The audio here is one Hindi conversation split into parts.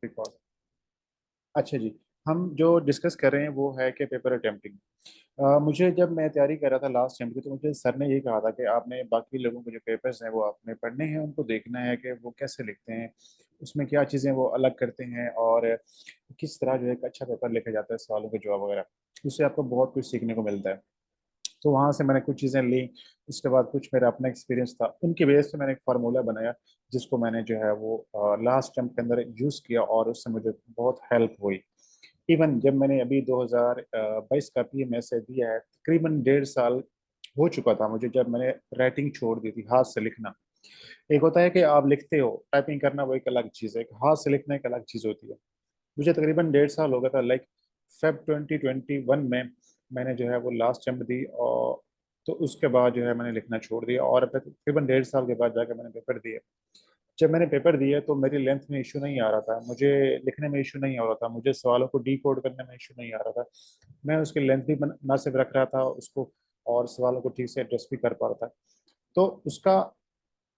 रिकॉर्ड। अच्छा जी, हम जो डिस्कस कर रहे हैं वो है कि पेपर अटेम्प्टिंग। मुझे जब मैं तैयारी कर रहा था लास्ट टाइम की, तो मुझे सर ने ये कहा था कि आपने बाकी लोगों के जो पेपर्स हैं वो आपने पढ़ने हैं, उनको देखना है कि वो कैसे लिखते हैं, उसमें क्या चीज़ें वो अलग करते हैं और किस तरह जो है एक अच्छा पेपर लिखा जाता है, सवालों के जवाब वगैरह। उससे आपको बहुत कुछ सीखने को मिलता है। तो वहाँ से मैंने कुछ चीज़ें ली। उसके बाद कुछ मेरा अपना एक्सपीरियंस था, उनके बेस पे मैंने एक फार्मूला बनाया जिसको मैंने जो है वो लास्ट टर्म के अंदर यूज़ किया और उससे मुझे बहुत हेल्प हुई। इवन जब मैंने अभी 2022 का पीएमएसए दिया है, तकरीबन 1.5 साल हो चुका था मुझे जब मैंने राइटिंग छोड़ दी थी, हाथ से लिखना। एक होता है कि आप लिखते हो, टाइपिंग करना वो एक अलग चीज़ है, एक हाथ से लिखना एक अलग चीज़ होती है। मुझे तकरीबन 1.5 साल हो गया था, लाइक फेब 2021 में मैंने जो है वो लास्ट जंप दी, और तो उसके बाद जो है मैंने लिखना छोड़ दिया और फिर तकरीबन 1.5 साल के बाद जाकर मैंने पेपर दिए। जब मैंने पेपर दिए तो मेरी लेंथ में इशू नहीं आ रहा था, मुझे लिखने में इशू नहीं आ रहा था, मुझे सवालों को डी कोड करने में इशू नहीं आ रहा था। मैं उसकी लेंथ भी मुनासिब रख रहा था उसको, और सवालों को ठीक से एड्रेस भी कर पा रहा था। तो उसका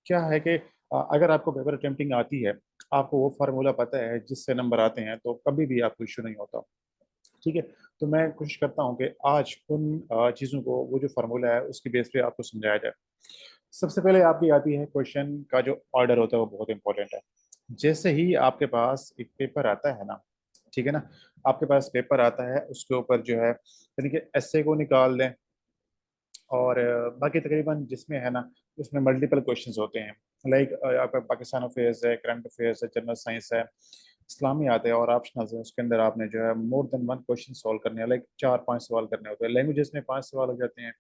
क्या है कि अगर आपको पेपर अटेम्प्टिंग आती है, आपको वो फार्मूला पता है जिससे नंबर आते हैं, तो कभी भी आपको इशू नहीं होता। ठीक है। तो मैं कोशिश करता हूँ कि आज उन चीज़ों को, वो जो फार्मूला है उसकी बेस पे आपको समझाया जाए। सबसे पहले आपकी आती है क्वेश्चन का जो ऑर्डर होता है वो बहुत इंपॉर्टेंट है। जैसे ही आपके पास एक पेपर आता है ना, ठीक है ना, आपके पास पेपर आता है, उसके ऊपर जो है यानी कि एस्से को निकाल दें, और बाकी तकरीबन जिसमें है ना, उसमें मल्टीपल क्वेश्चंस होते हैं। लाइक आपका पाकिस्तान अफेयर्स है, करंट अफेयर्स है, जनरल साइंस है, इस्लामी आते हैं और ऑप्शनल्स है। उसके अंदर आपने जो है more than one question solve करने हैं, लाइक 4-5 सवाल करने होते हैं। लैंग्वेजेस में 5 सवाल हो जाते हैं,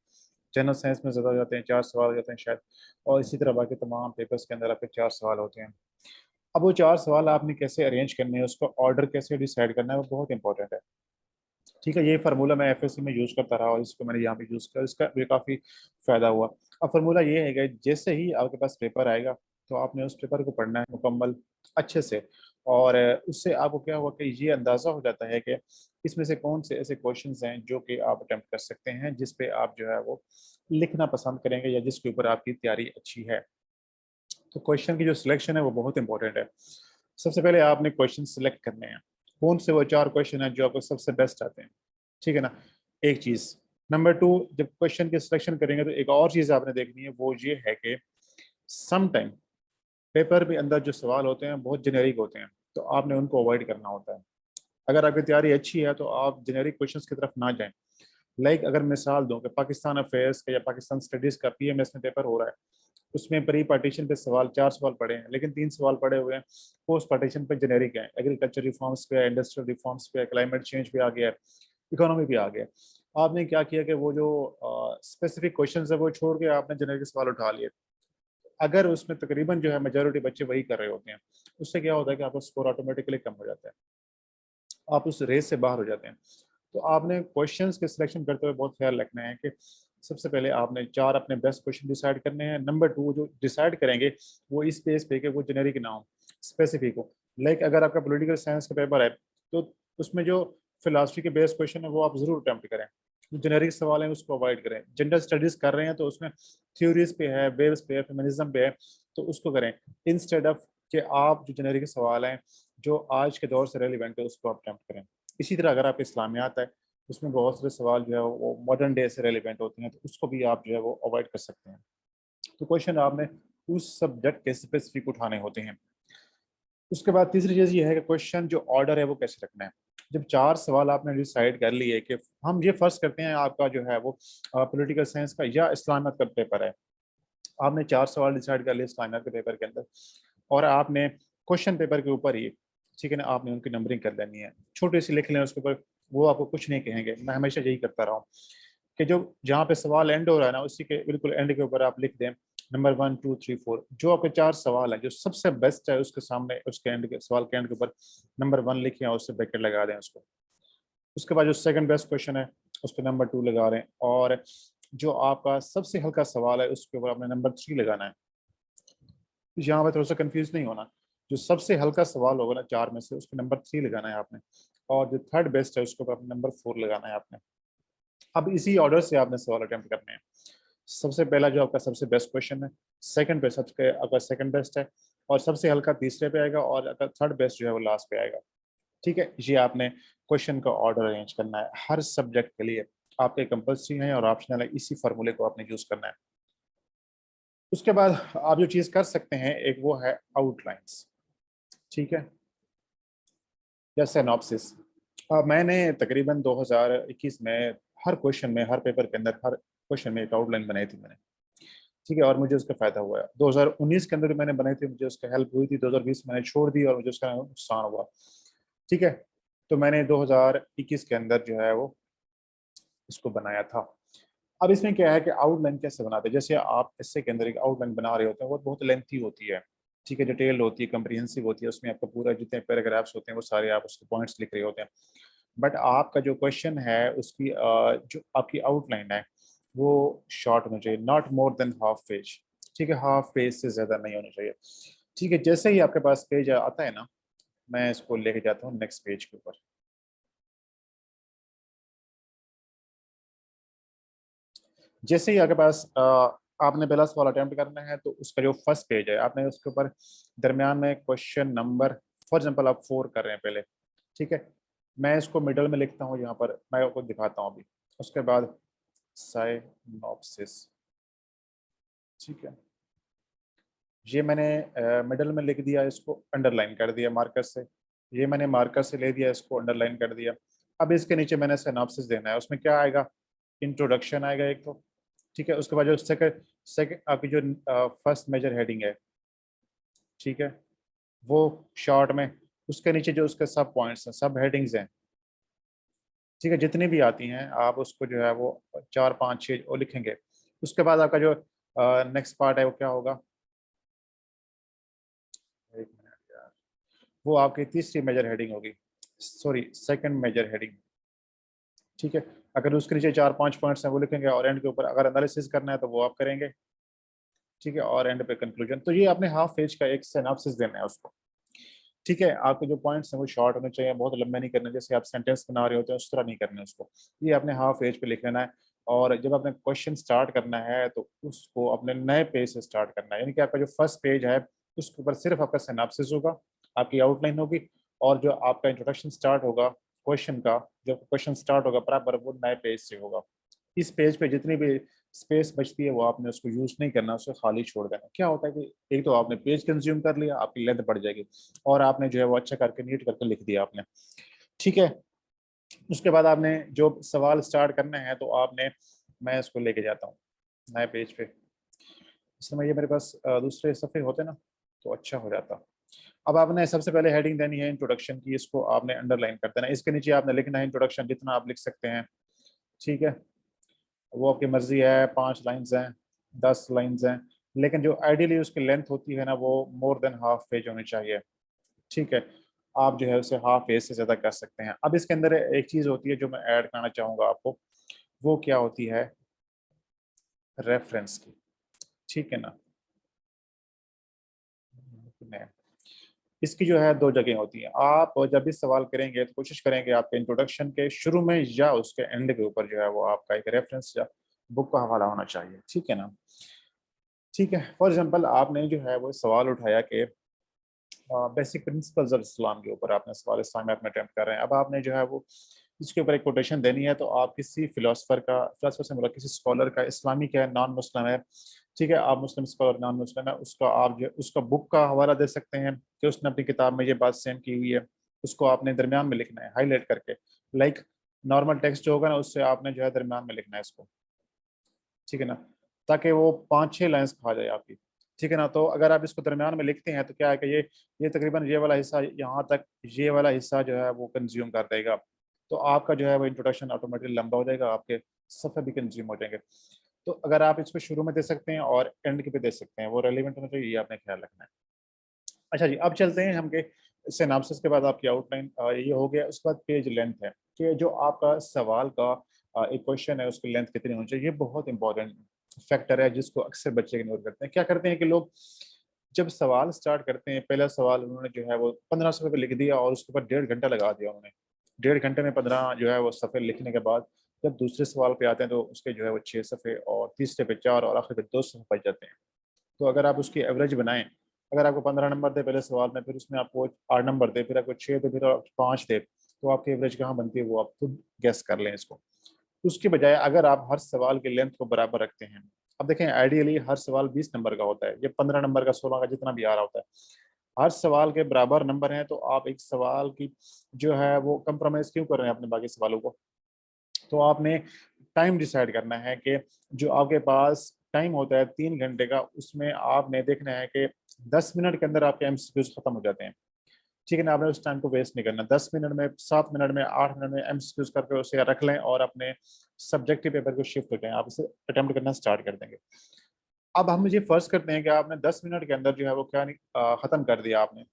जनरल साइंस में ज़्यादा हो जाते हैं, 4 सवाल हो जाते हैं शायद, और इसी तरह बाकी तमाम पेपर्स के अंदर आपके 4 सवाल होते हैं। अब वो 4 सवाल आपने कैसे अरेंज करने हैं, उसका ऑर्डर कैसे डिसाइड करना है, वो बहुत इंपॉर्टेंट है। ठीक है, ये फार्मूला मैं एफएससी में यूज़ करता रहा और इसको मैंने यहाँ पे यूज़ किया, इसका मुझे काफ़ी फ़ायदा हुआ। अब फार्मूला ये है कि जैसे ही आपके पास पेपर आएगा, तो आपने उस पेपर को पढ़ना है मुकम्मल अच्छे से, और उससे आपको क्या हुआ कि ये अंदाज़ा हो जाता है कि इसमें से कौन से ऐसे क्वेश्चंस हैं जो कि आप अटेम्प्ट कर सकते हैं, जिस पे आप जो है वो लिखना पसंद करेंगे या जिसके ऊपर आपकी तैयारी अच्छी है। तो क्वेश्चन की जो सिलेक्शन है वो बहुत इंपॉर्टेंट है। सबसे पहले आपने क्वेश्चन सिलेक्ट करने हैं, कौन से वो 4 क्वेश्चन हैं जो आपको सबसे बेस्ट आते हैं। ठीक है ना, एक चीज़। नंबर 2, जब क्वेश्चन की सिलेक्शन करेंगे तो एक और चीज़ आपने देखनी है, वो ये है कि सम टाइम पेपर के अंदर जो सवाल होते हैं बहुत जेनेरिक होते हैं, तो आपने उनको अवॉइड करना होता है। अगर आपकी तैयारी अच्छी है तो आप जेनेरिक क्वेश्चंस की तरफ ना जाएं। लाइक अगर मिसाल दूं कि पाकिस्तान अफेयर्स का या पाकिस्तान स्टडीज़ का पीएमएस में पेपर हो रहा है, उसमें प्री पार्टीशन पे सवाल 4 सवाल पड़े हैं, लेकिन 3 सवाल पड़े हुए हैं पोस्ट पार्टीशन पे जेनेरिक है, एग्रीकल्चर रिफॉर्म्स पे, इंडस्ट्रियल रिफॉर्म्स पे, क्लाइमेट चेंज पे आ गया है, इकोनॉमी पे आ गया। आपने क्या किया कि वो जो स्पेसिफिक क्वेश्चन है वो छोड़ के आपने जेनेरिक सवाल उठा लिए। अगर उसमें तकरीबन जो है मेजोरिटी बच्चे वही कर रहे होते हैं, उससे क्या होता है कि आपका स्कोर ऑटोमेटिकली कम हो जाता है, आप उस रेस से बाहर हो जाते हैं। तो आपने क्वेश्चंस के सिलेक्शन करते हुए बहुत ख्याल रखना है कि सबसे पहले आपने 4 अपने बेस्ट क्वेश्चन डिसाइड करने हैं। नंबर 2 जो डिसाइड करेंगे वो इस बेस पे कि वो जेनेरिक ना हो, स्पेसिफिक हो। लाइक अगर आपका पॉलिटिकल साइंस का पेपर है, तो उसमें जो फिलासफी के बेस्ट क्वेश्चन है वो आप जरूर अटेम्प्ट करें। जो जेनेरिक सवाल है उसको अवॉइड करें। जनरल स्टडीज कर रहे हैं तो उसमें थ्योरीज पे है, वेव्स पे है, फेमिनिज्म पे है, तो उसको करें इंस्टेड ऑफ कि आप जो जेनेरिक सवाल हैं जो आज के दौर से रेलिवेंट है उसको आप अटेम्प्ट करें। इसी तरह अगर आप इस्लामियात है, उसमें बहुत सारे सवाल जो है वो मॉडर्न डे से रेलिवेंट होते हैं, तो उसको भी आप जो है वो अवॉइड कर सकते हैं। तो क्वेश्चन आपने उस सब्जेक्ट के स्पेसिफिक उठाने होते हैं। उसके बाद तीसरी चीज़ ये है कि क्वेश्चन जो ऑर्डर है वो कैसे रखना है। जब 4 सवाल आपने डिसाइड कर लिए कि हम ये फर्स्ट करते हैं, आपका जो है वो पॉलिटिकल साइंस का या इस्लामियत का पेपर है, आपने 4 सवाल डिसाइड कर लिए इस्लामियत के पेपर के अंदर, और आपने क्वेश्चन पेपर के ऊपर ही, ठीक है ना, आपने उनकी नंबरिंग कर लेनी है, छोटे से लिख लें उसके ऊपर, वो आपको कुछ नहीं कहेंगे। मैं हमेशा यही करता रहा हूँ कि जो जहाँ पे सवाल एंड हो रहा है ना, उसी के बिल्कुल एंड के ऊपर आप लिख दें नंबर 1 2 3 4। जो आपके 4 सवाल है जो सबसे बेस्ट है उसके सामने, उसके एंड के सवाल के एंड के ऊपर नंबर 1 लिखें और उससे ब्रैकेट लगा दें उसको। उसके बाद जो सेकंड बेस्ट क्वेश्चन है उस पर नंबर 2 लगा रहे हैं, और जो आपका सबसे हल्का सवाल है उसके ऊपर आपने नंबर 3 लगाना है। यहाँ पे थोड़ा सा कंफ्यूज नहीं होना, जो सबसे हल्का सवाल होगा ना 4 में से, उस पर नंबर 3 लगाना है आपने, और जो थर्ड बेस्ट है उसके ऊपर आपने नंबर 4 लगाना है आपने। अब इसी ऑर्डर से आपने सवाल अटेम्प्ट करने हैं। सबसे पहला जो आपका सबसे बेस्ट क्वेश्चन है, सेकंड पे सबसे आपका सेकंड बेस्ट है, और सबसे हल्का तीसरे पे आएगा, और अगर थर्ड बेस्ट जो है वो लास्ट पे आएगा। ठीक है, ये आपने क्वेश्चन का ऑर्डर अरेंज करना है हर सब्जेक्ट के लिए। आपके कंपल्सरी है और ऑप्शनल है, इसी फार्मूले को आपने यूज करना है। उसके बाद आप जो चीज कर सकते हैं, एक वो है आउटलाइंस। ठीक है, या सिनॉप्सिस। मैंने तकरीबन 2021 में हर क्वेश्चन में, हर पेपर के अंदर, हर क्वेश्चन में एक आउटलाइन बनाई थी मैंने। ठीक है, और मुझे उसका फायदा हुआ है। 2019 के अंदर मैंने बनाई थी, मुझे उसका हेल्प हुई थी। 2020 मैंने छोड़ दी और मुझे उसका नुकसान हुआ। ठीक है, तो मैंने 2021 के अंदर जो है वो इसको बनाया था। अब इसमें क्या है कि आउटलाइन कैसे बनाते हैं, जैसे आप इससे के अंदर एक आउटलाइन बना रहे होते हैं, वो बहुत लेंथी होती है। ठीक है, डिटेल होती है, कंप्रीहेंसिव होती है, उसमें आपका पूरा जितने पैराग्राफ्स होते हैं वो सारे आप उसके पॉइंट्स लिख रहे होते हैं। बट आपका जो क्वेश्चन है उसकी जो आपकी आउटलाइन है वो शॉर्ट होनी चाहिए, not more than half page. ठीक है, हाफ पेज से ज़्यादा नहीं होना चाहिए। ठीक है, जैसे ही आपके पास पेज आता है ना, मैं इसको लेके जाता हूँ नेक्स्ट पेज के ऊपर। जैसे ही आपके पास आपने पहला सवाल अटेम्प्ट करना है, तो उसका जो फर्स्ट पेज है आपने उसके ऊपर दरमियान में क्वेश्चन नंबर, फॉर एग्जांपल आप 4 कर रहे हैं पहले। ठीक है, मैं इसको मिडल में लिखता हूँ, यहाँ पर मैं आपको दिखाता हूँ अभी। उसके बाद साइनॉप्सिस। ठीक है, ये मैंने मिडल में लिख दिया, इसको अंडरलाइन कर दिया मार्कर से। ये मैंने मार्कर से ले दिया, इसको अंडरलाइन कर दिया। अब इसके नीचे मैंने सिनॉप्सिस देना है, उसमें क्या आएगा, इंट्रोडक्शन आएगा एक तो। ठीक है, उसके बाद जो सेकंड सेकंड आपकी जो फर्स्ट मेजर हेडिंग है, ठीक है, वो शॉर्ट में। उसके नीचे जो उसके सब पॉइंट्स हैं, सब हेडिंग्स हैं, ठीक है, जितनी भी आती हैं आप उसको जो है वो 4 5 6 वो लिखेंगे। उसके बाद आपका जो नेक्स्ट पार्ट है वो क्या होगा, एक मिनट यार, वो आपकी तीसरी मेजर हेडिंग होगी, सॉरी सेकंड मेजर हेडिंग। ठीक है, अगर उसके नीचे 4 5 पॉइंट्स हैं वो लिखेंगे, और एंड के ऊपर अगर एनालिसिस करना है तो वो आप करेंगे। ठीक है, और एंड पे कंक्लूजन। तो ये आपने हाफ पेज का एक सिनॉप्सिस देना है उसको। ठीक है, आपके जो पॉइंट्स हैं वो शॉर्ट होने चाहिए, बहुत लंबे नहीं करने, जैसे आप सेंटेंस बना रहे होते हैं उस तरह नहीं करने उसको। ये आपने हाफ पेज पे लिख लेना है। और जब आपने क्वेश्चन स्टार्ट करना है तो उसको अपने नए पेज से स्टार्ट करना है, यानी कि आपका जो फर्स्ट पेज है उसके ऊपर सिर्फ आपका सिनॉप्सिस होगा, आपकी आउटलाइन होगी, और जो आपका इंट्रोडक्शन स्टार्ट होगा क्वेश्चन का, जो क्वेश्चन स्टार्ट होगा बराबर वो नए पेज से होगा। इस पेज पे जितनी भी स्पेस बचती है वो आपने उसको यूज नहीं करना, उसको खाली छोड़ देना। क्या होता है कि एक तो आपने पेज कंज्यूम कर लिया, आपकी लेंथ बढ़ जाएगी, और आपने जो है वो अच्छा करके नीट करके लिख दिया आपने। ठीक है, उसके बाद आपने जो सवाल स्टार्ट करना है तो आपने, मैं इसको लेके जाता हूँ नए पेज पे। इस समय ये मेरे पास दूसरे सफ़े होते ना तो अच्छा हो जाता। अब आपने सबसे पहले हेडिंग देनी है इंट्रोडक्शन की, इसको आपने अंडरलाइन कर देना। इसके नीचे आपने लिखना है इंट्रोडक्शन, जितना आप लिख सकते हैं। ठीक है, वो आपकी मर्जी है, 5 लाइन्स हैं, 10 लाइन्स हैं, लेकिन जो आइडियली उसकी लेंथ होती है ना वो मोर देन हाफ पेज होनी चाहिए। ठीक है, आप जो है उसे हाफ पेज से ज़्यादा कर सकते हैं। अब इसके अंदर एक चीज़ होती है जो मैं ऐड करना चाहूँगा आपको, वो क्या होती है, रेफरेंस की। ठीक है ना, इसकी जो है 2 जगह होती हैं। आप जब भी सवाल करेंगे तो कोशिश करेंगे आपके इंट्रोडक्शन के शुरू में या उसके एंड के ऊपर जो है वो आपका एक रेफरेंस या बुक का हवाला होना चाहिए। ठीक है ना। ठीक है, फॉर एग्जांपल आपने जो है वो सवाल उठाया कि बेसिक प्रिंसिपल्स ऑफ इस्लाम के ऊपर आपने सवाल इस्लाम में अपने अटेम्प्ट कर रहे हैं। अब आपने जो है वो इसके ऊपर एक कोटेशन देनी है, तो आप किसी फिलोसफर से मतलब किसी स्कॉलर का, इस्लामिक है नॉन मुस्लिम है, ठीक है, आप मुस्लिम स्कॉलर नॉन मुस्लिम है, उसका आप जो उसका बुक का हवाला दे सकते हैं कि उसने अपनी किताब में ये बात सेम की हुई है। उसको आपने दरमियान में लिखना है हाईलाइट करके, लाइक नॉर्मल टेक्स्ट जो होगा ना उससे आपने जो है दरमियान में लिखना है इसको। ठीक है ना, ताकि वो 5 6 लाइन्स खा जाए आपकी। ठीक है ना, तो अगर आप इसको दरमियान में लिखते हैं तो क्या है कि ये तकरीबन ये वाला हिस्सा, यहाँ तक ये वाला हिस्सा जो है वो कंज्यूम कर देगा। तो आपका जो है वो इंट्रोडक्शन ऑटोमेटिकली लंबा हो जाएगा, आपके सफ़े भी कंज्यूम हो जाएंगे। तो अगर आप इसको शुरू में दे सकते हैं और एंड के पे दे सकते हैं, वो रेलिवेंट होना चाहिए, ये आपने ख्याल रखना है। अच्छा जी, अब चलते हैं हम के सिनॉप्सिस के बाद आपकी आउटलाइन ये हो गया। उसके बाद पेज लेंथ है कि जो आपका सवाल का एक क्वेश्चन है उसकी लेंथ कितनी होनी चाहिए। ये बहुत इंपॉर्टेंट फैक्टर है जिसको अक्सर बच्चे इग्नोर करते हैं। क्या करते हैं कि लोग जब सवाल स्टार्ट करते हैं, पहला सवाल उन्होंने जो है वो 15 सफ़े पे लिख दिया और उसके ऊपर 1.5 घंटा लगा दिया उन्होंने। 1.5 घंटे में 15 जो है वो सफ़े लिखने के बाद जब दूसरे सवाल पे आते हैं तो उसके जो है वो 6 सफ़े, और तीसरे पे 4, और आखिर पे 2 सफ़े बच जाते हैं। तो अगर आप उसकी एवरेज बनाएं अगर आपको 15 नंबर दे पहले सवाल में, फिर उसमें आपको 8 नंबर दे, फिर आपको 6 दे, फिर आपको 5 दे, तो आपकी एवरेज कहाँ बनती है वो आप खुद गेस कर लें इसको। उसके बजाय अगर आप हर सवाल की लेंथ को बराबर रखते हैं, अब देखें आइडियली हर सवाल 20 नंबर का होता है, ये 15 नंबर का, 16 का, जितना भी आ रहा होता है, हर सवाल के बराबर नंबर हैं, तो आप एक सवाल की जो है वो कंप्रोमाइज क्यों कर रहे हैं अपने बाकी सवालों को। तो आपने टाइम डिसाइड करना है कि जो आपके पास टाइम होता है 3 घंटे का, उसमें आपने देखना है कि 10 मिनट के अंदर आपके एमसीक्यूज खत्म हो जाते हैं। ठीक है ना, आपने उस टाइम को वेस्ट नहीं करना, 10 मिनट में, 7 मिनट में, 8 मिनट में एमसीक्यूज करके उसे रख लें और अपने सब्जेक्टिव पेपर को शिफ्ट हो जाएं, आप इसे अटेम्प्ट करना स्टार्ट कर देंगे। अब हम ये फर्ज करते हैं कि आपने 10 मिनट के अंदर जो है वो क्या नहीं खत्म कर दिया आपने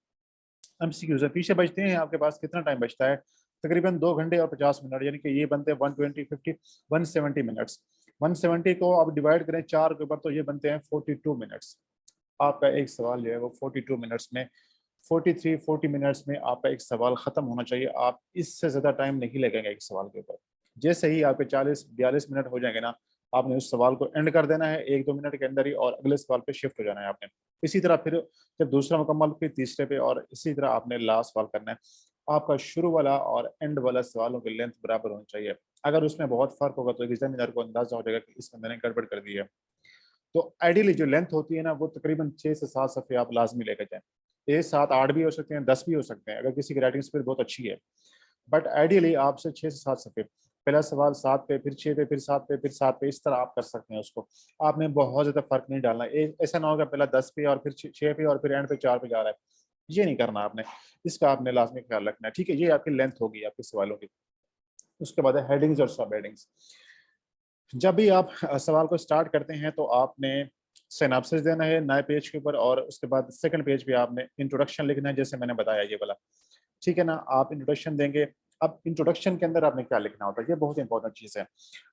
एमसीक्यू से। पीछे बचते हैं आपके पास कितना टाइम बचता है, तकरीबन 2 घंटे और 50 मिनट, यानी कि ये बनते हैं 120, 50, 170 मिनट्स। 170 को आप डिवाइड करें 4 के ऊपर, तो ये बनते हैं 42 मिनट्स। आपका एक सवाल जो है वो 42 मिनट्स में, 40 मिनट्स में आपका एक सवाल खत्म होना चाहिए। आप इससे ज्यादा टाइम नहीं लगेंगे एक सवाल के ऊपर। जैसे ही आपके 40-42 मिनट हो जाएंगे ना, आपने उस सवाल को एंड कर देना है 1-2 मिनट के अंदर ही, और अगले सवाल पे शिफ्ट हो जाना है आपने। इसी तरह फिर जब दूसरा मुकम्मल, फिर तीसरे पे, और इसी तरह आपने लास्ट सवाल करना है। आपका शुरू वाला और एंड वाला सवालों की लेंथ बराबर होनी चाहिए। अगर उसमें बहुत फर्क होगा तो एग्जामिनर को अंदाजा हो जाएगा कि इस बंदे ने गड़बड़ कर दी है। तो आइडियली जो लेंथ होती है ना, वो तकरीबन 6 से 7 सफ़े आप लाजमी लेकर जाएं। ये 7-8 भी हो सकते हैं, 10 भी हो सकते हैं, अगर किसी की राइटिंग स्पीड बहुत अच्छी है। बट आइडियली आपसे 6 से 7 सफ़े, पहला सवाल 7 पे, फिर 6 पे, फिर 7 पे, फिर 7 पे, इस तरह आप कर सकते हैं उसको। आपने बहुत ज़्यादा फर्क नहीं डालना, ऐसा ना होगा पहला 10 पे और फिर 6 पे और फिर एंड पे 4 पे जा रहा है, ये नहीं करना आपने। इसका आपने लाजमी ख्याल रखना है। ठीक है, ये आपकी लेंथ होगी आपके सवालों की। उसके बाद है हेडिंग्स और सब हेडिंग्स। जब भी आप सवाल को स्टार्ट करते हैं तो आपने सिनॉप्सिस देना है नए पेज के ऊपर, और उसके बाद सेकंड पेज पे आपने इंट्रोडक्शन लिखना है, जैसे मैंने बताया ये वाला। ठीक है ना, आप इंट्रोडक्शन देंगे। अब इंट्रोडक्शन के अंदर आपने क्या लिखना होता है, ये बहुत इंपॉर्टेंट चीज़ है।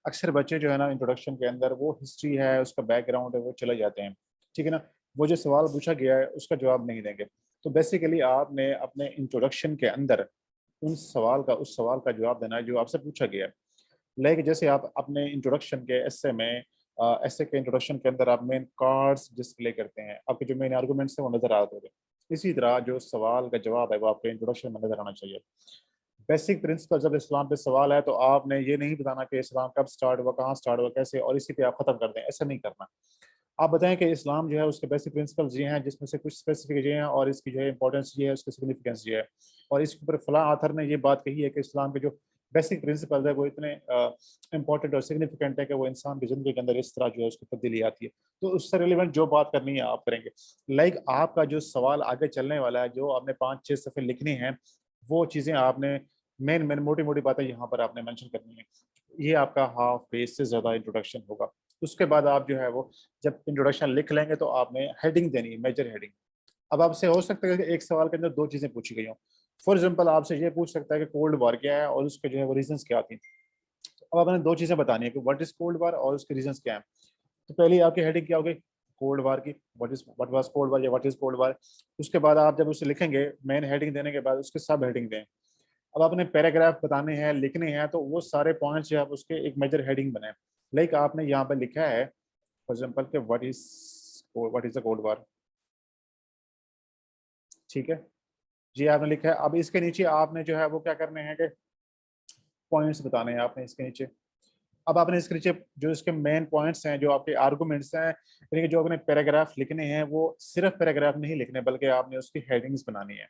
अक्सर बच्चे जो है ना, इंट्रोडक्शन के अंदर वो हिस्ट्री है, उसका बैकग्राउंड है, वो चले जाते हैं। ठीक है ना, वो जो सवाल पूछा गया है उसका जवाब नहीं देंगे। तो बेसिकली आपने अपने इंट्रोडक्शन के अंदर उस सवाल का जवाब देना है जो आपसे पूछा गया है। लाइक जैसे आप अपने इंट्रोडक्शन के एसे में, एसे के इंट्रोडक्शन के अंदर आप मेन कार्ड्स डिस्प्ले करते हैं, आपके जो मेन आर्गूमेंट्स हैं वो नजर आते हैं। इसी तरह जो सवाल का जवाब है वो आपके इंट्रोडक्शन में नजर आना चाहिए। बेसिक प्रिंसिपल, जब इस्लाम पे सवाल है तो आपने ये नहीं बताना कि इस्लाम कब स्टार्ट हुआ, कहाँ स्टार्ट हुआ, कैसे, और इसी पे आप खत्म कर दें, ऐसा नहीं करना। आप बताएं कि इस्लाम जो है उसके बेसिक प्रिंसिपल्स ये हैं, जिसमें से कुछ स्पेसिफिक ये हैं, और इसकी जो है इंपॉर्टेंस ये है, उसकी सिग्निफिकेंस ये है, और इसके ऊपर फला आथर ने ये बात कही है कि इस्लाम के जो बेसिक प्रिंसिपल है वो इतने इंपॉर्टेंट और सिग्निफिकेंट है कि वो इंसान की जिंदगी के अंदर इस तरह जो है उसकी तब्दीली आती है। तो उससे रिलेवेंट जो बात करनी है आप करेंगे। लाइक आपका जो सवाल आगे चलने वाला है, जो आपने 5-6 सफ़े लिखने हैं, वो चीज़ें आपने मेन मेन मोटी मोटी बातें यहाँ पर आपने मेंशन करनी है। ये आपका हाफ पेज से ज़्यादा इंट्रोडक्शन होगा। उसके बाद आप जो है वो जब इंट्रोडक्शन लिख लेंगे तो आपने हेडिंग देनी है, मेजर हेडिंग। अब आपसे हो सकता है कि एक सवाल के अंदर दो चीज़ें पूछी गई हों। फॉर एग्जाम्पल आपसे ये पूछ सकता है कि कोल्ड वॉर क्या है और उसके जो है वो रीजंस क्या थी। अब आपने दो चीज़ें बतानी है कि व्हाट इज कोल्ड वॉर और उसके रीजंस क्या हैं। तो पहले आपकी हेडिंग क्या होगी, कोल्ड वार की, व्हाट वाज कोल्ड वार या व्हाट इज कोल्ड वार। उसके बाद आप जब उसे लिखेंगे मेन हेडिंग देने के बाद उसके सब हेडिंग दें। अब आपने पैराग्राफ बताने हैं, लिखने हैं, तो वो सारे पॉइंट्स जो है उसके एक मेजर हेडिंग बनाए। लाइक आपने यहाँ पर लिखा है फॉर एग्जाम्पल कि what is the cold war. ठीक है, जी आपने लिखा है। अब इसके नीचे आपने जो है वो क्या करने हैं कि पॉइंट्स बताने हैं आपने इसके नीचे। अब आपने इसके नीचे जो इसके मेन पॉइंट्स हैं, जो आपके आर्गुमेंट्स हैं, यानी कि जो आपने पैराग्राफ लिखने हैं, वो सिर्फ पैराग्राफ नहीं लिखने बल्कि आपने उसकी हेडिंग्स बनानी है।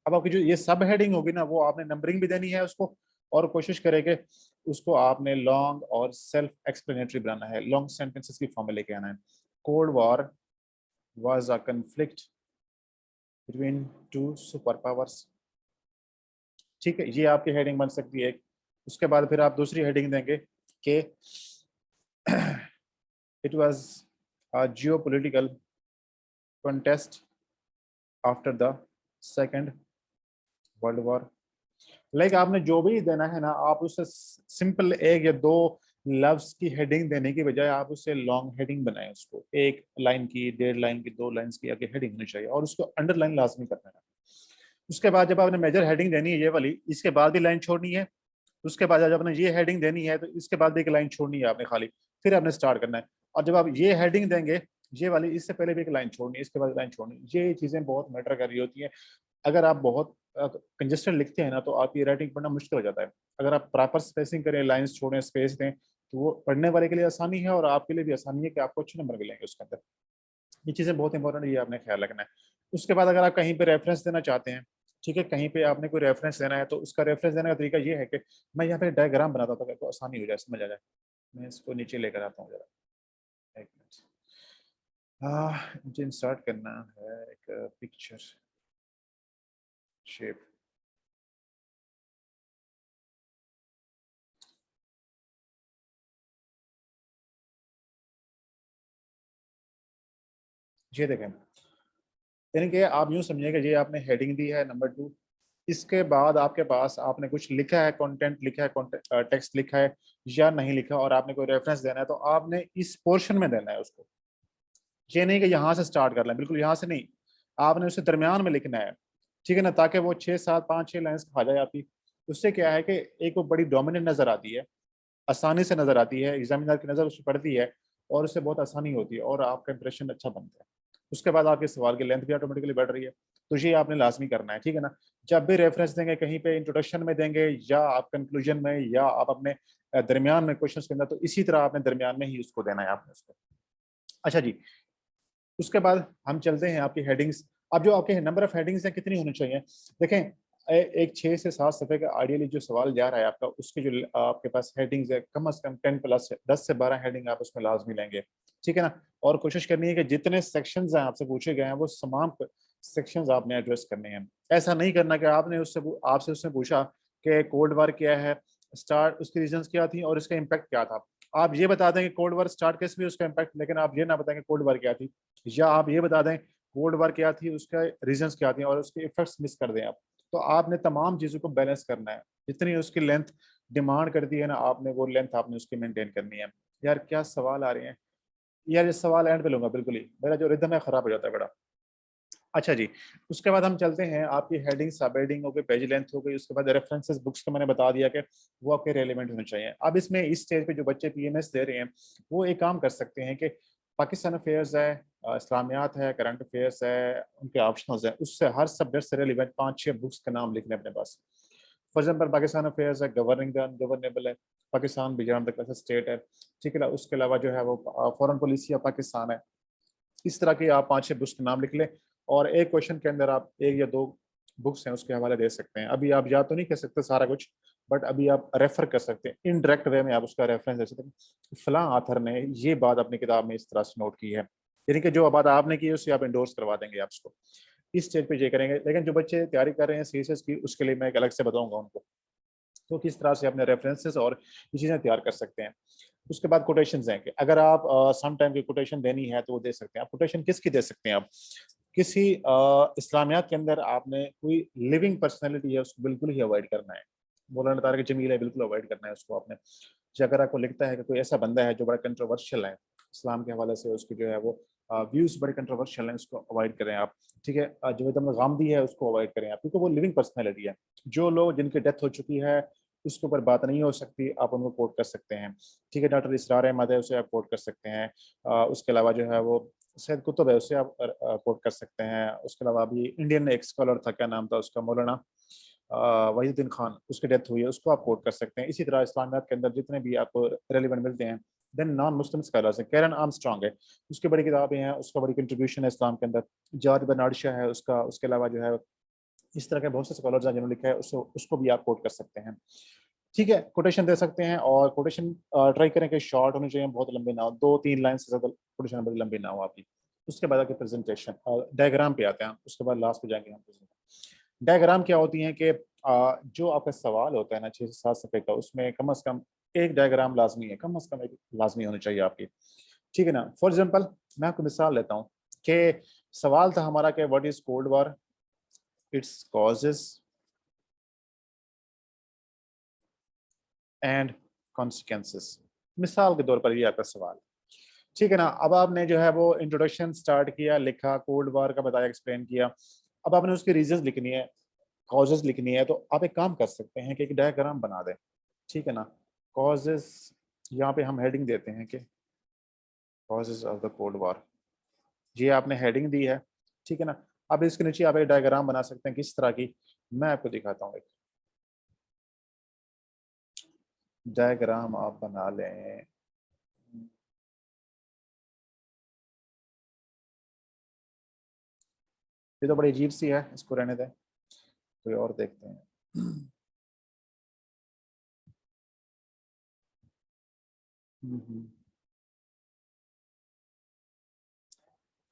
अब आपकी जो ये सब हेडिंग होगी ना, वो आपने नंबरिंग भी देनी है उसको, और कोशिश करें कि उसको आपने लॉन्ग और सेल्फ एक्सप्लेनेटरी बनाना है, लॉन्ग सेंटेंसेस की फॉर्म में लेके आना है। Cold war was a conflict between two super powers. ठीक है, ये आपकी हेडिंग बन सकती है एक। उसके बाद फिर आप दूसरी हेडिंग देंगे कि it was a geopolitical contest after the second world war. Like आपने जो भी देना है ना, आप उससे सिंपल एक या दो लफ्ज की हेडिंग देने की बजाय आप उससे लॉन्ग हेडिंग बनाएं। उसको 1 लाइन की, 1.5 लाइन की, 2 लाइन्स की आपकी हेडिंग होनी चाहिए, और उसको अंडरलाइन लाजमी करना है। उसके बाद जब आपने मेजर हेडिंग देनी है ये वाली, इसके बाद भी लाइन छोड़नी है। उसके बाद जब आपने ये हेडिंग देनी है तो इसके बाद भी एक लाइन छोड़नी है आपने खाली, फिर आपने स्टार्ट करना है। और जब आप ये हेडिंग देंगे ये वाली इससे पहले भी एक लाइन छोड़नी, इसके बाद लाइन छोड़नी, ये चीज़ें बहुत मैटर कर रही होती हैं। अगर आप बहुत कंजेस्टेड लिखते हैं ना तो आपकी राइटिंग पढ़ना मुश्किल हो जाता है। अगर आप प्रॉपर स्पेसिंग करें, लाइंस छोड़ें, स्पेस दें, तो वो पढ़ने वाले के लिए आसानी है और आपके लिए भी आसानी है कि आपको अच्छे नंबर मिलेंगे उसके अंदर। ये चीज़ें बहुत इंपॉर्टेंट है, ये आपने ख्याल रखना है। उसके बाद अगर आप कहीं पे रेफरेंस देना चाहते हैं, ठीक है, कहीं पे आपने कोई रेफरेंस देना है, तो उसका रेफरेंस देने का तरीका ये है कि मैं यहाँ पे डायग्राम बनाता हूँ ताकि आसानी हो जाए, समझ आ जाए। मैं इसको नीचे लेकर आता हूँ जरा, एक मिनट। मुझे इंसर्ट करना है एक पिक्चर शेप। ये देखें, यानी कि आप यूँ समझिए कि ये आपने हेडिंग दी है नंबर 2, इसके बाद आपके पास आपने कुछ लिखा है, कंटेंट लिखा है, टेक्स्ट लिखा है या नहीं लिखा, और आपने कोई रेफरेंस देना है, तो आपने इस पोर्शन में देना है उसको। ये नहीं कि यहाँ से स्टार्ट कर लें, बिल्कुल यहाँ से नहीं, आपने उससे दरमियान में लिखना है, ठीक है ना, ताकि वो 6 7 5 6 लाइन्स खा जाए आपकी। उससे क्या है कि एक वो बड़ी डोमिनेंट नजर आती है, आसानी से नजर आती है, एग्जामिनर की नज़र उस पर पड़ती है, और उससे बहुत आसानी होती है और आपका इंप्रेशन अच्छा बनता है। उसके बाद आपके सवाल की लेंथ भी ऑटोमेटिकली बढ़ रही है। तो ये आपने लाजमी करना है, ठीक है ना। जब भी रेफरेंस देंगे, कहीं पे इंट्रोडक्शन में देंगे या आप कंक्लूजन में या आप अपने दरमियान में क्वेश्चन के अंदर, तो इसी तरह आपने दरमियान में ही उसको देना है आपने उसको। अच्छा जी, उसके बाद हम चलते हैं आपकी हेडिंग्स। अब जो आपके नंबर ऑफ हेडिंग्स हैं कितनी होनी चाहिए, देखें, एक 6 से 7 सफ़े का आइडियली जो सवाल जा रहा है आपका, उसके जो आपके पास हेडिंग्स है, कम से कम 10 प्लस 10 से 12 हेडिंग आप उसमें लाजमी लेंगे, ठीक है ना। और कोशिश करनी है कि जितने सेक्शंस हैं आपसे पूछे गए हैं वो तमाम सेक्शंस आपने एड्रेस करने हैं। ऐसा नहीं करना कि आपने आपसे उसने पूछा कि कोल्ड वार क्या है, स्टार्ट उसकी रीजंस क्या थी और इसका इम्पैक्ट क्या था। आप ये बता दें कि कोल्ड वार स्टार्ट कैसे हुई, उसका इम्पैक्ट, लेकिन आप ये ना बताएं कि कोल्ड वार क्या थी, या आप ये बता दें कोल्ड वार क्या थी, उसका रीजंस क्या थी और उसके इफेक्ट्स मिस कर दें आप। तो आपने तमाम चीज़ों को बैलेंस करना है, जितनी उसकी लेंथ डिमांड करती है ना, आपने वो लेंथ आपने उसकी मेंटेन करनी है। यार क्या सवाल आ रहे हैं यार, ये सवाल एंड पे लूंगा, बिल्कुल ही मेरा जो रिदम है खराब हो जाता है बड़ा। अच्छा जी, उसके बाद हम चलते हैं, आपकी हेडिंग सब हेडिंग हो गई, पेज लेंथ हो गई, उसके बाद रेफरेंसेस बुक्स का मैंने बता दिया कि वो आपके रेलिवेंट होने चाहिए। अब इसमें इस स्टेज पे जो बच्चे पीएमएस दे रहे हैं, वो एक काम कर सकते हैं कि पाकिस्तान अफेयर्स है, इस्लामियात है, करंट अफेयर्स है, उनके ऑप्शनल्स है, उससे हर सब्जेक्ट से रेलिवेंट 5 6 बुक्स का नाम लिखने अपने पास। फॉर एग्जाम्पल पाकिस्तान अफेयर्स है, गवर्निंग द अनगवर्नेबल है, Pakistan beyond the class state है, ठीक है ना। उसके अलावा जो है वो फॉरेन पॉलिसी ऑफ पाकिस्तान है। इस तरह के आप 5 6 बुक्स के नाम लिख लें, और एक क्वेश्चन के अंदर आप 1 या 2 बुक्स हैं उसके हवाले दे सकते हैं। अभी आप या तो नहीं कह सकते सारा कुछ, बट अभी आप रेफर कर सकते हैं, इनडायरेक्ट वे में आप उसका रेफरेंस दे सकते हैं, फलां आथर ने ये बात अपनी किताब में इस तरह से नोट की है, यानी कि जो बात आपने की है उससे आप इंडोर्स करवा देंगे आप उसको। इस स्टेज पे ये करेंगे। लेकिन जो बच्चे तैयारी कर रहे हैं सीएसएस की, उसके लिए मैं एक अलग से बताऊंगा उनको, तो किस तरह से अपने रेफरेंसेस और ये चीज़ें तैयार कर सकते हैं। उसके बाद कोटेशंस हैं कि अगर आप सम टाइम की कोटेशन देनी है तो वो दे सकते हैं। आप कोटेशन किसकी दे सकते हैं, आप किसी इस्लामियात के अंदर आपने कोई लिविंग पर्सनैलिटी है उसको बिल्कुल ही अवॉइड करना है। मौलाना तारिक जमील है, बिल्कुल अवॉइड करना है उसको आपने। जो अगर आपको लिखता है कि कोई ऐसा बंदा है जो बड़ा कंट्रोवर्शियल है इस्लाम के हवाले से, उसकी जो है वो व्यूज बड़े कंट्रोवर्शियल हैं, उसको अवॉइड करें आप, ठीक है। जावेद अहमद गामदी है, उसको अवॉइड करें आप, क्योंकि वो लिविंग पर्सनैलिटी है। जो लोग जिनकी डेथ हो चुकी है उसके ऊपर बात नहीं हो सकती, आप उनको कोट कर सकते हैं, ठीक है। डॉक्टर इसरार अहमद है, उसे आप कोट कर सकते हैं। उसके अलावा जो है वो सैयद कुतुब है, उससे आप कोट कर सकते हैं। उसके अलावा अभी इंडियन एक स्कॉलर था, क्या नाम था उसका, मौलाना वहीदुद्दीन खान, उसकी डेथ हुई है, उसको आप कोट कर सकते हैं। इसी तरह इस्लामियात के अंदर जितने भी आपको रेलिवेंट मिलते हैं। देन नॉन मुस्लिम स्कॉलर्स हैं, कैरन आर्मस्ट्रांग है, उसकी बड़ी किताबें हैं, उसका बड़ी कंट्रीब्यूशन है इस्लाम के अंदर। जॉर्ज बर्नार्ड शॉ है उसका। उसके अलावा जो है इस तरह के बहुत से स्कॉलर्स हैं जिन्होंने लिखा है, उसको उसको भी आप कोट कर सकते हैं, ठीक है। कोटेशन दे सकते हैं, और कोटेशन ट्राई करें कि शॉर्ट होनी चाहिए, बहुत लंबी ना हो, 2 3 लाइन से ज्यादा कोटेशन बड़ी लंबी ना हो आपकी। उसके बाद आके प्रेजेंटेशन और डायग्राम पे आते हैं, उसके बाद लास्ट पे जाएंगे हम। डायग्राम क्या होती हैं कि जो आपका सवाल होता है ना 6 से 7 सफ़े का, उसमें कम से कम एक डायग्राम लाजमी है, कम से कम एक लाजमी होनी चाहिए आपकी, ठीक है ना। फॉर एग्जाम्पल मैं आपको मिसाल लेता हूँ कि सवाल था हमारा कि what is cold war, its causes and consequences, मिसाल के तौर पर ये आपका सवाल, ठीक है ना। अब आपने जो है वो इंट्रोडक्शन स्टार्ट किया, लिखा, कोल्ड वॉर का बताया, एक्सप्लेन किया। अब आपने उसकी रीजंस लिखनी है, कॉजेज लिखनी है, तो आप एक काम कर सकते हैं कि एक डायग्राम बना दें, ठीक है ना। कॉजेज, यहाँ पे हम हेडिंग देते हैं कि causes of the cold war, ये आपने हेडिंग दी है, ठीक है ना। अब इसके नीचे आप एक डायग्राम बना सकते हैं, किस तरह की, मैं आपको दिखाता हूँ। एक डायग्राम आप बना लें। ये तो बड़ी अजीब सी है, इसको रहने दें, कोई और देखते हैं।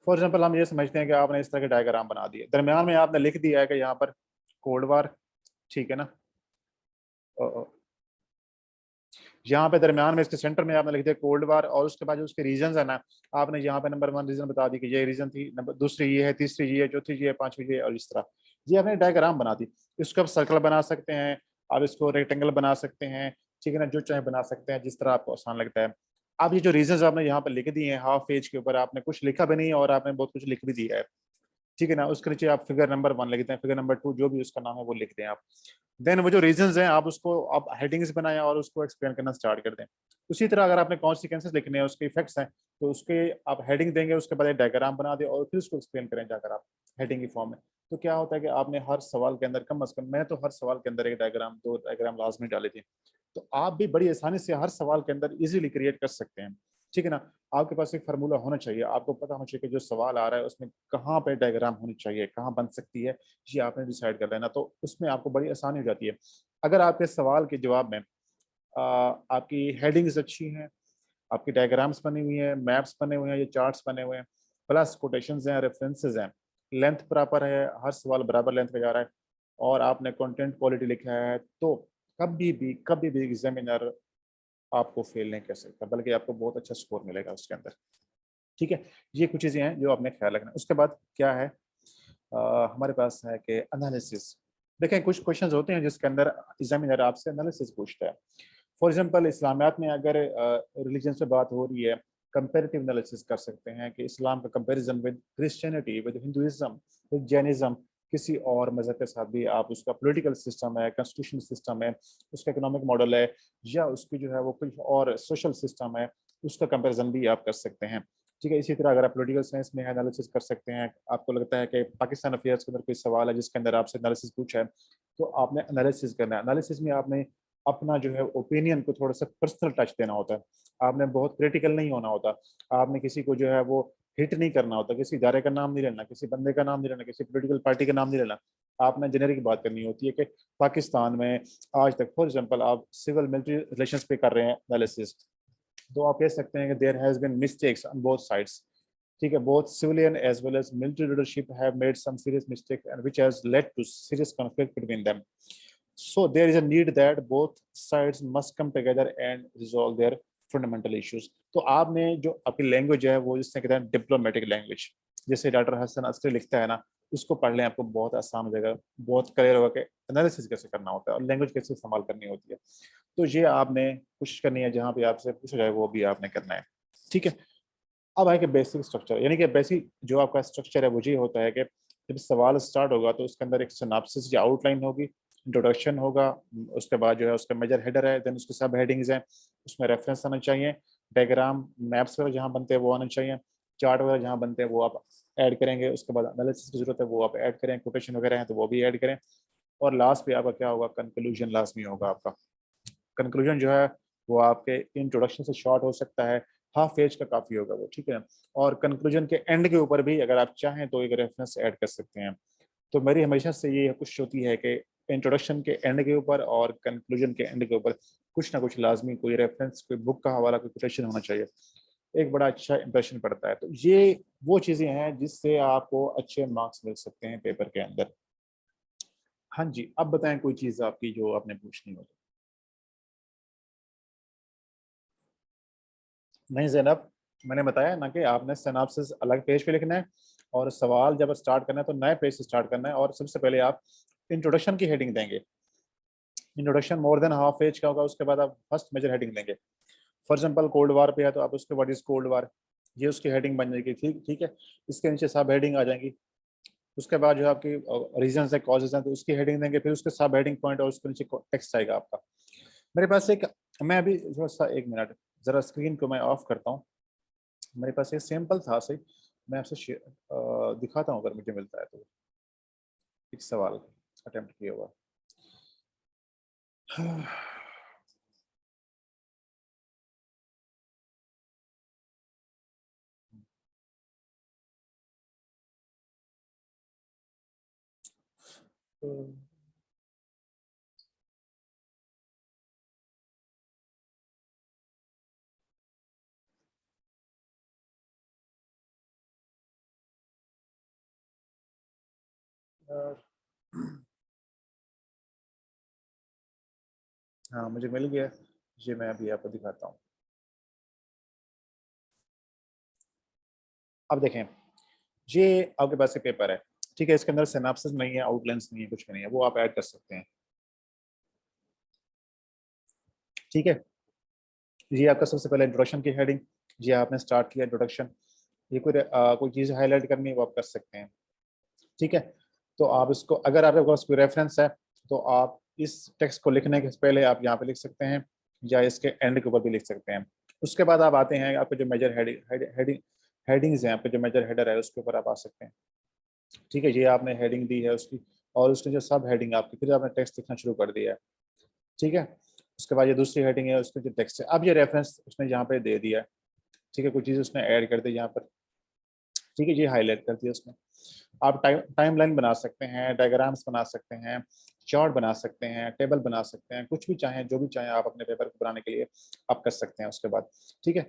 फॉर एग्जाम्पल हम ये समझते हैं कि आपने इस तरह के डायग्राम बना दिए, दरमियान में आपने लिख दिया है कि यहाँ पर कोल्ड वार, ठीक है ना। यहाँ पे दरमियान में इसके सेंटर में आपने लिख दिया कोल्ड वार, और उसके बाद जो उसके रीजन है ना, आपने यहाँ पे नंबर 1 रीजन बता दी कि ये रीजन थी, नंबर दूसरी ये है, तीसरी ये है, चौथी ये है, पांचवी ये है, और इस तरह ये आपने डायग्राम बना दी। इसको आप सर्कल बना सकते हैं, आप इसको रेक्टेंगल बना सकते हैं, ठीक है ना, जो चाहे बना सकते हैं जिस तरह आपको आसान लगता है। अब ये जो रीजन आपने यहाँ पर लिख दिए हैं हाफ पेज के ऊपर, आपने कुछ लिखा भी नहीं और आपने बहुत कुछ लिख भी दिया है, ठीक है ना। उसके नीचे आप फिगर नंबर 1 लिखते हैं, फिगर नंबर 2 जो भी उसका नाम है वो लिखते हैं आप। देन वो जो रीजंस हैं आप उसको आप हेडिंग्स बनाएं और उसको एक्सप्लेन करना स्टार्ट कर दें। उसी तरह अगर आपने कॉन्सिक्वेंसेस लिखने हैं, उसके इफेक्ट्स हैं, तो उसके आप हेडिंग देंगे, उसके बाद एक डायग्राम बना दें और फिर उसको एक्सप्लेन करें जाकर आप हेडिंग की फॉर्म में। तो क्या होता है कि आपने हर सवाल के अंदर कम अज कम, मैं तो हर सवाल के अंदर एक डायग्राम, 2 डायग्राम लाजमी डाले थे। तो आप भी बड़ी आसानी से हर सवाल के अंदर इजीली क्रिएट कर सकते हैं, ठीक है ना। आपके पास एक फार्मूला होना चाहिए, आपको पता होना चाहिए कि जो सवाल आ रहा है उसमें कहाँ पे डायग्राम होनी चाहिए, कहाँ बन सकती है, ये आपने डिसाइड कर लेना, तो उसमें आपको बड़ी आसानी हो जाती है। अगर आपके सवाल के जवाब में आपकी हेडिंग्स अच्छी हैं, आपकी डायग्राम्स बनी हुई हैं, मैप्स बने हुए हैं, ये चार्ट्स बने हुए हैं, प्लस कोटेशंस हैं, रेफरेंसेस हैं, लेंथ प्रॉपर है, हर सवाल बराबर लेंथ का जा रहा है, और आपने कंटेंट क्वालिटी लिखा है, तो कभी भी एग्जामिनर आपको फेल नहीं कर सकता, बल्कि आपको बहुत अच्छा स्कोर मिलेगा उसके अंदर, ठीक है। ये कुछ चीज़ें हैं जो आपने ख्याल रखना। उसके बाद क्या है, हमारे पास है कि एनालिसिस। देखें कुछ क्वेश्चंस होते हैं जिसके अंदर एग्जामिनर आपसे एनालिसिस पूछता है। फॉर एग्जांपल इस्लामियात में अगर रिलीजन से बात हो रही है, कंपेरेटिव एनालिसिस कर सकते हैं कि इस्लाम का comparison with Christianity, with Hinduism, with Jainism, किसी और मजहब के साथ भी आप उसका पॉलिटिकल सिस्टम है, कॉन्स्टिट्यूशन सिस्टम है, उसका इकोनॉमिक मॉडल है, या उसकी जो है वो कुछ और सोशल सिस्टम है, उसका कंपैरिजन भी आप कर सकते हैं, ठीक है। इसी तरह अगर आप पॉलिटिकल साइंस में एनालिसिस कर सकते हैं, आपको लगता है कि पाकिस्तान अफेयर्स के अंदर कोई सवाल है जिसके अंदर आपसे एनालिसिस पूछा है, तो आपने एनालिसिस करना है। एनालिसिस में आपने अपना जो है ओपिनियन को थोड़ा सा पर्सनल टच देना होता है, आपने बहुत क्रिटिकल नहीं होना होता, आपने किसी को जो है वो हिट नहीं करना होता, किसी इदारे का नाम नहीं लेना, किसी बंदे का नाम नहीं लेना, किसी पोलिटिकल पार्टी का नाम नहीं लेना। आपने जेनेरिक बात करनी होती है कि पाकिस्तान में आज तक, फॉर एग्जाम्पल आप सिविल मिलिट्री रिलेशन पे कर रहे हैं एनालिसिस, तो आप कह सकते हैं कि there has been mistakes on both sides, ठीक है, both civilian as well as military leadership have made some serious mistakes and which has led to serious conflict between them, so there is a need that both sides must come together and resolve their fundamental issues। तो आपने जो आपकी लैंग्वेज है वो जिससे कहते हैं डिप्लोमेटिक लैंग्वेज, जैसे डॉक्टर हसन अस्करी लिखता है ना, उसको पढ़ लें, आपको बहुत आसान हो जाएगा, बहुत क्लियर होगा कि एनालिसिस कैसे करना होता है और लैंग्वेज कैसे इस्तेमाल करनी होती है। तो ये आपने कोशिश करनी है, जहाँ भी आपसे पूछा जाए वो भी आपने करना है, ठीक है। अब है कि बेसिक स्ट्रक्चर, यानी कि बेसिक जो आपका स्ट्रक्चर है वो ये होता है कि जब सवाल स्टार्ट होगा तो उसके अंदर एक सिनॉप्सिस या आउटलाइन होगी, इंट्रोडक्शन होगा, उसके बाद जो है उसका मेजर हेडर है, देन उसके सब हेडिंग्स हैं, उसमें रेफरेंस आना चाहिए, डायग्राम मैप्स वगैरह जहाँ बनते हैं वो आना चाहिए, चार्ट वगैरह जहाँ बनते हैं वो आप ऐड करेंगे, उसके बाद एनालिसिस की जरूरत है वो आप ऐड करें, कोटेशन वगैरह हैं तो वो भी ऐड करें, और लास्ट पे आपका क्या होगा, कंक्लूजन लाजमी होगा आपका। कंक्लूजन जो है वो आपके इंट्रोडक्शन से शॉर्ट हो सकता है, हाफ पेज का काफ़ी होगा वो, ठीक है। और कंक्लूजन के एंड के ऊपर भी अगर आप चाहें तो एक रेफरेंस ऐड कर सकते हैं। तो मेरी हमेशा से ये कोशिश होती है कि इंट्रोडक्शन के एंड के ऊपर और कंक्लूजन के एंड के ऊपर कुछ ना कुछ लाजमी कोई रेफरेंस, कोई बुक का हवाला, कोई कोटेशन होना चाहिए, एक बड़ा अच्छा इंप्रेशन पड़ता है। तो ये वो चीज़ें हैं जिससे आपको अच्छे मार्क्स मिल सकते हैं पेपर के अंदर। हाँ जी, अब बताएं कोई चीज़ आपकी जो आपने पूछनी हो। नहीं जैनब, मैंने बताया ना कि आपने सिनॉप्सिस अलग पेज पे लिखना है, और सवाल जब स्टार्ट करना है तो नए पेज से स्टार्ट करना है, और सबसे पहले आप इंट्रोडक्शन की हेडिंग देंगे। Introduction more than half page का होगा, उसके बाद आप फर्स्ट मेजर हेडिंग देंगे। फॉर एग्जांपल कोल्ड वार पे है तो आप उसके व्हाट इज कोल्ड वार, ये उसकी हेडिंग बन जाएगी, ठीक ठीक है। इसके नीचे सब हेडिंग आ जाएंगी। उसके बाद जो आपकी रीजन है, कॉजेज हैं, तो उसकी हेडिंग देंगे, फिर उसके सब हेडिंग पॉइंट और उसके नीचे टेक्स्ट आएगा आपका। मेरे पास एक, मैं अभी थोड़ा सा 1 मिनट जरा स्क्रीन को मैं ऑफ करता हूँ। मेरे पास एक सैंपल था सही, मैं आपसे दिखाता हूँ अगर मुझे मिलता है तो, एक सवाल अटेम्प्ट किया हुआ। हाँ मुझे मिल गया, ये मैं अभी आपको दिखाता हूँ। अब देखें, ये आपके पास एक पेपर है, ठीक है, इसके अंदर सिनॉप्सिस नहीं है, आउटलाइंस नहीं है, कुछ भी नहीं है, वो आप ऐड कर सकते हैं। ठीक है, ये आपका सबसे पहले इंट्रोडक्शन की हेडिंग, ये आपने स्टार्ट किया इंट्रोडक्शन, ये कोई चीज़ हाईलाइट करनी है वो आप कर सकते हैं। ठीक है, तो आप इसको, अगर आपके पास कोई रेफरेंस है तो आप इस टेक्स्ट को लिखने के पहले आप यहाँ पे लिख सकते हैं, या इसके एंड के ऊपर भी लिख सकते हैं। उसके बाद आप आते हैं, आपके जो मेजर हेडिंग्स हैं, आपके जो मेजर हेडर है उसके ऊपर आप आ सकते हैं। ठीक है, ये आपने हेडिंग दी है उसकी, और उसने जो सब हेडिंग आपकी, फिर आपने टेक्स्ट लिखना शुरू कर दिया है। ठीक है, उसके बाद ये दूसरी हेडिंग है, उसके जो टेक्स्ट है, अब ये रेफरेंस उसने यहाँ पे दे दिया है। ठीक है, कुछ चीज़ उसने ऐड कर दी यहाँ पर। ठीक है, ये हाईलाइट कर दिया उसने। आप टाइमलाइन बना सकते हैं, डायग्राम्स बना सकते हैं, चार्ट बना सकते हैं, टेबल बना सकते हैं, कुछ भी चाहें, जो भी चाहें आप अपने पेपर को बनाने के लिए आप कर सकते हैं उसके बाद। ठीक है,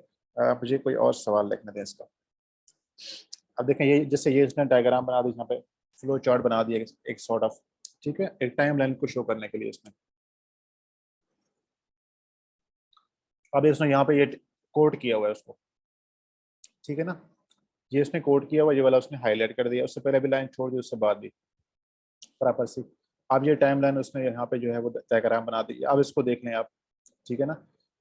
मुझे कोई और सवाल देखने दें इसका। अब देखें, ये जैसे ये इसने डायग्राम बना दी, यहाँ पे फ्लो चार्ट बना दिया एक सॉर्ट ऑफ। ठीक है, एक टाइमलाइन को शो करने के लिए इसने। अब इसने यहाँ पे ये कोड किया हुआ है उसको। ठीक है ना, ये उसने कोड किया हुआ, ये वाला उसने हाईलाइट कर दिया, उससे पहले भी लाइन छोड़ दी, उससे बाद भी बराबर सी। अब ये टाइमलाइन उसने यहाँ पे जो है वो डायग्राम बना दी, अब इसको देख लें आप। ठीक है ना,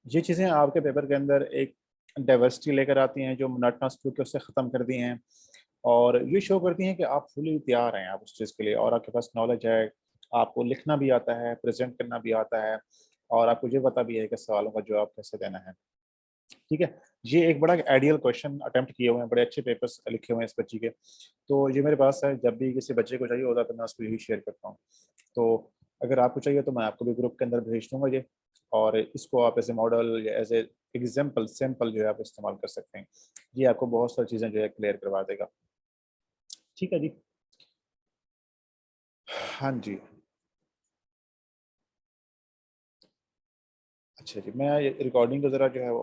ये चीज़ें आपके पेपर के अंदर एक डाइवर्सिटी लेकर आती हैं, जो मोनोटोनस के उससे ख़त्म कर दी हैं, और ये शो करती हैं कि आप फुली तैयार हैं आप उस चीज़ के लिए, और आपके पास नॉलेज है, आपको लिखना भी आता है, प्रेजेंट करना भी आता है, और आपको ये पता भी है कि सवालों का जवाब कैसे देना है। ठीक है, ये एक बड़ा आइडियल क्वेश्चन अटेम्प्ट किए हुए हैं, बड़े अच्छे पेपर्स लिखे हुए हैं इस बच्ची के। तो ये मेरे पास है, जब भी किसी बच्चे को चाहिए होता है तो मैं उसको यही शेयर करता हूँ। तो अगर आपको चाहिए तो मैं आपको भी ग्रुप के अंदर भेज दूंगा ये, और इसको आप एज ए मॉडल या एज ए एग्जाम्पल सैम्पल जो है आप इस्तेमाल कर सकते हैं। ये आपको बहुत सारी चीज़ें जो है क्लियर करवा देगा। ठीक है जी। हाँ जी। अच्छा जी, मैं रिकॉर्डिंग को ज़रा जो है वो